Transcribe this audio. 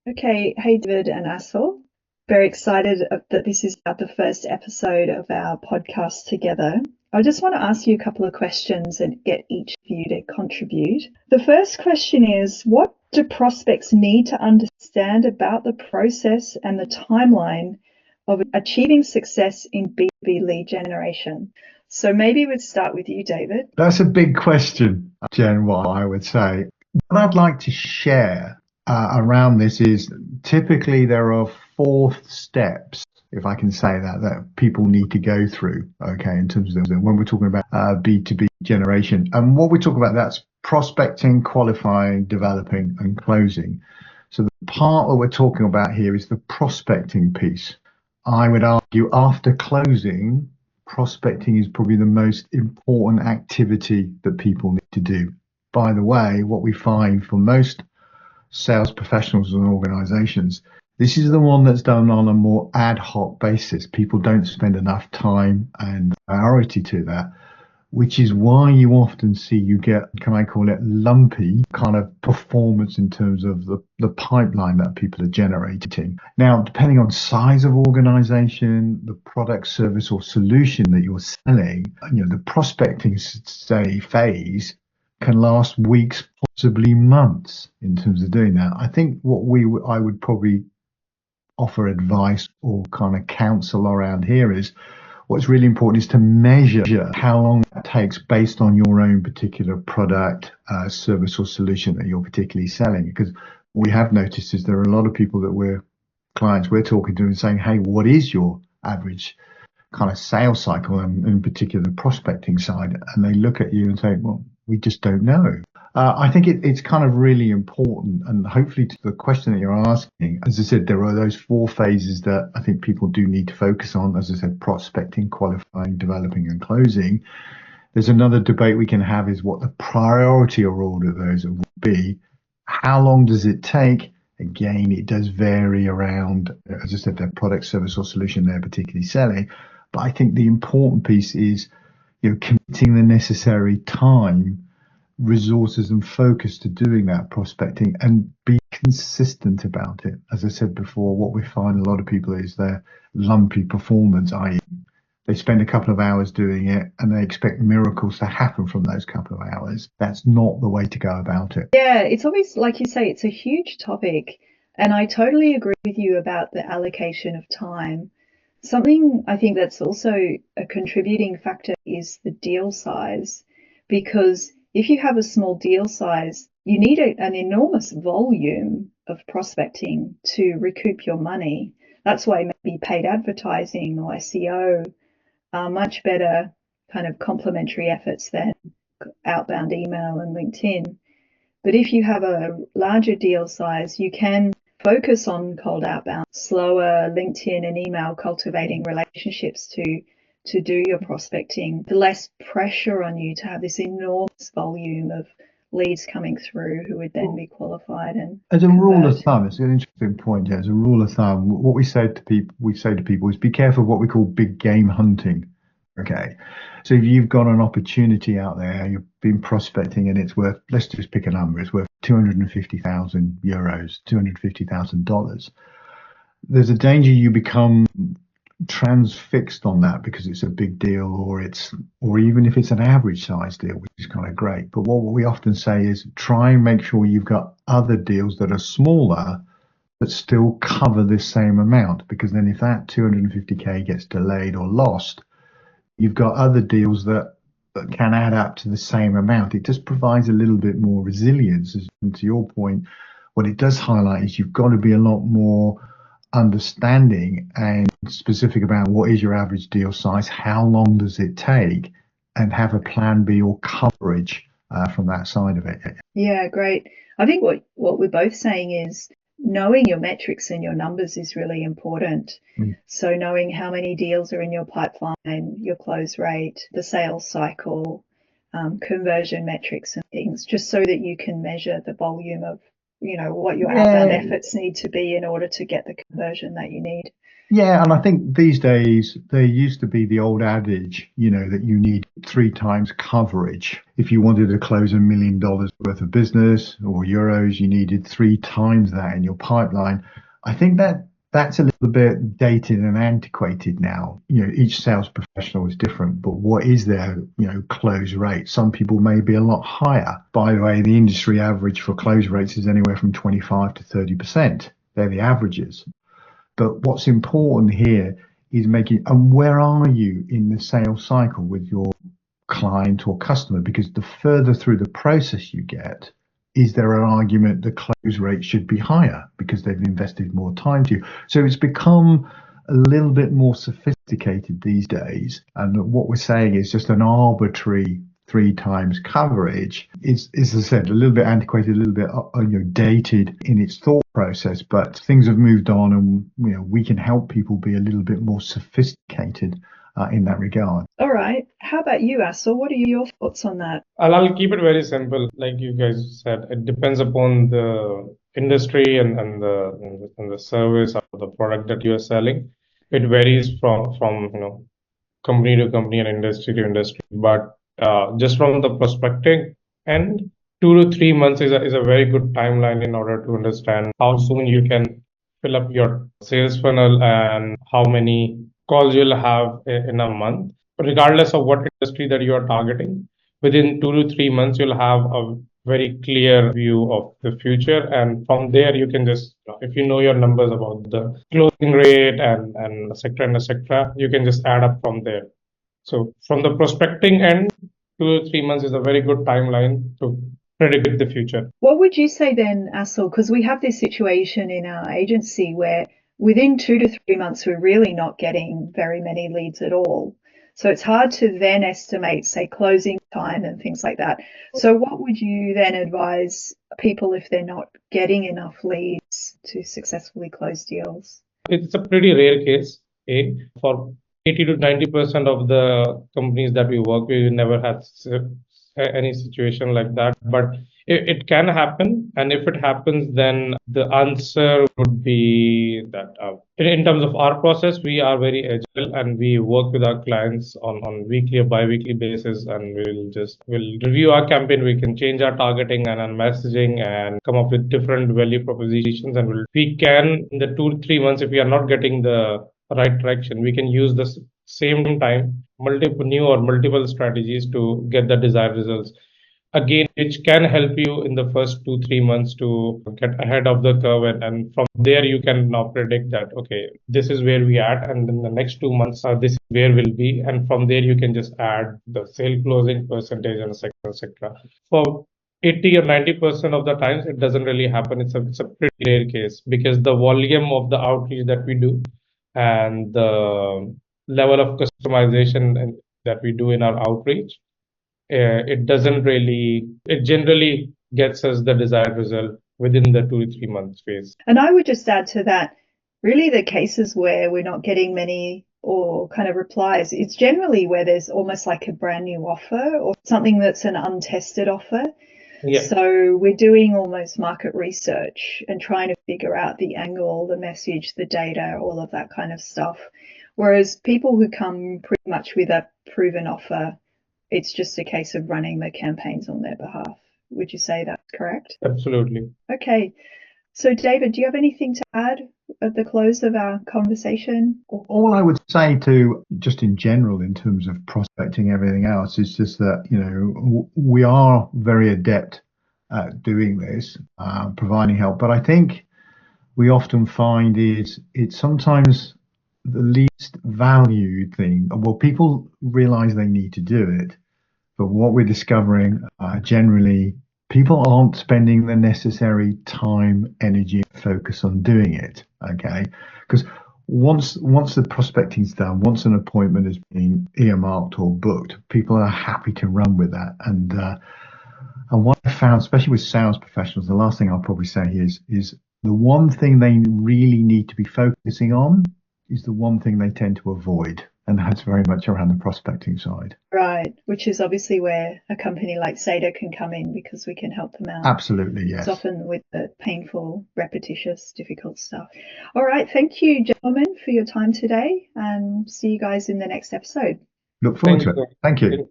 Okay, hey David and Assel. Very excited that this is the first episode of our podcast together. I just want to ask you a couple of questions and get each of you to contribute. The first question is, what do prospects need to understand about the process and the timeline of achieving success in B2B lead generation? So maybe we'd start with you, David. That's a big question, Jen, what I would say. What I'd like to share around this is typically there are four steps, if I can say that, that people need to go through, okay, in terms of when we're talking about B2B generation. And what we talk about, that's prospecting, qualifying, developing, and closing. So the part that we're talking about here is the prospecting piece. I would argue after closing, prospecting is probably the most important activity that people need to do. By the way, what we find for most sales professionals and organizations, this is the one that's done on a more ad hoc basis. People don't spend enough time and priority to that, which is why you often see you get, can I call it, lumpy kind of performance in terms of the pipeline that people are generating. Now, depending on size of organization, the product, service, or solution that you're selling, the prospecting say phase can last weeks, possibly months in terms of doing that. I think I would probably offer advice or kind of counsel around here is what's really important is to measure how long that takes based on your own particular product, service or solution that you're particularly selling. Because what we have noticed is there are a lot of people that clients we're talking to and saying, hey, what is your average kind of sales cycle and in particular the prospecting side? And they look at you and say, well, we just don't know. I think it's kind of really important, and hopefully to the question that you're asking, as I said, there are those four phases that I think people do need to focus on. As I said, prospecting, qualifying, developing, and closing. There's another debate we can have is what the priority or order of those will be. How long does it take? Again, it does vary around, as I said, their product, service, or solution they're particularly selling. But I think the important piece is, committing the necessary time, resources and focus to doing that prospecting and be consistent about it. As I said before, what we find a lot of people is their lumpy performance, i.e. they spend a couple of hours doing it and they expect miracles to happen from those couple of hours. That's not the way to go about it. Yeah, it's always, like you say, it's a huge topic. And I totally agree with you about the allocation of time. Something I think that's also a contributing factor is the deal size, because if you have a small deal size, you need an enormous volume of prospecting to recoup your money. That's why maybe paid advertising or SEO are much better kind of complementary efforts than outbound email and LinkedIn. But if you have a larger deal size, you can focus on cold outbound, slower LinkedIn and email cultivating relationships to do your prospecting, the less pressure on you to have this enormous volume of leads coming through who would then be qualified and as a rule of convert. thumb, it's an interesting point. As a rule of thumb, what we say to people is be careful of what we call big game hunting. Okay, so if you've got an opportunity out there, you've been prospecting, and it's worth, let's just pick a number, it's worth €250,000, $250,000. There's a danger you become transfixed on that because it's a big deal, or even if it's an average size deal, which is kind of great. But what we often say is try and make sure you've got other deals that are smaller but still cover this same amount, because then if that 250k gets delayed or lost, you've got other deals that can add up to the same amount. It just provides a little bit more resilience. And to your point, what it does highlight is you've got to be a lot more understanding and specific about what is your average deal size, how long does it take, and have a plan B or coverage from that side of it. Yeah, great. I think what we're both saying is knowing your metrics and your numbers is really important. So knowing how many deals are in your pipeline, your close rate, the sales cycle, conversion metrics and things, just so that you can measure the volume of what your outbound Yeah, efforts need to be in order to get the conversion that you need. yeah, and I think these days there used to be the old adage, that you need three times coverage. If you wanted to close $1 million worth of business or euros, you needed three times that in your pipeline. I think that's a little bit dated and antiquated now. Each sales professional is different, but what is their, close rate? Some people may be a lot higher. By the way, the industry average for close rates is anywhere from 25 to 30%. They're the averages. But what's important here is and where are you in the sales cycle with your client or customer? Because the further through the process you get, is there an argument the close rate should be higher because they've invested more time to you? So it's become a little bit more sophisticated these days. And what we're saying is just an arbitrary three times coverage is, as I said, a little bit antiquated, a little bit dated in its thought process. But things have moved on, and we can help people be a little bit more sophisticated in that regard. All right. How about you, Assel? What are your thoughts on that? I'll keep it very simple. Like you guys said, it depends upon the industry and the service or the product that you are selling. It varies from company to company and industry to industry. But just from the prospecting end, 2 to 3 months is a very good timeline in order to understand how soon you can fill up your sales funnel and how many calls you'll have in a month, regardless of what industry that you are targeting. Within 2 to 3 months, you'll have a very clear view of the future. And from there, you can just, if you know your numbers about the closing rate and et cetera, you can just add up from there. So from the prospecting end, 2 to 3 months is a very good timeline to predict the future. What would you say then, Assel? Because we have this situation in our agency where within 2 to 3 months, we're really not getting very many leads at all. So it's hard to then estimate, say, closing time and things like that. So what would you then advise people if they're not getting enough leads to successfully close deals? It's a pretty rare case. For 80 to 90% of the companies that we work with, we never had any situation like that. But it can happen. And if it happens, then the answer would be that in terms of our process, we are very agile and we work with our clients on weekly or bi-weekly basis. And we'll review our campaign. We can change our targeting and our messaging and come up with different value propositions. And we can, in the 2 to 3 months, if we are not getting the right traction, we can use the same time multiple strategies to get the desired results, again, which can help you in the first 2 3 months to get ahead of the curve. And from there you can now predict that, okay, this is where we at, and in the next 2 months this is where we'll be, and from there you can just add the sale closing percentage and etc. For 80 or 90% of the times it doesn't really happen. It's a pretty rare case because the volume of the outreach that we do and the level of customization that we do in our outreach, it generally gets us the desired result within the 2 to 3 months phase. And I would just add to that, really the cases where we're not getting many or kind of replies, it's generally where there's almost like a brand new offer or something that's an untested offer. Yeah. So we're doing almost market research and trying to figure out the angle, the message, the data, all of that kind of stuff. Whereas people who come pretty much with a proven offer, it's just a case of running the campaigns on their behalf. Would you say that's correct? Absolutely. Okay. So David, do you have anything to add at the close of our conversation? All I would say to just in general in terms of prospecting, everything else, is just that, we are very adept at doing this, providing help. But I think we often find it's sometimes the least valued thing. Well, people realize they need to do it, but what we're discovering generally, people aren't spending the necessary time, energy, and focus on doing it. Okay, because once the prospecting's done, once an appointment has been earmarked or booked, people are happy to run with that. And what I found, especially with sales professionals, the last thing I'll probably say is the one thing they really need to be focusing on is the one thing they tend to avoid. And that's very much around the prospecting side. Right, which is obviously where a company like Seda can come in, because we can help them out. Absolutely, It's yes. often with the painful, repetitious, difficult stuff. All right, thank you, gentlemen, for your time today, and see you guys in the next episode. Look forward Thank to you. it. Thank you.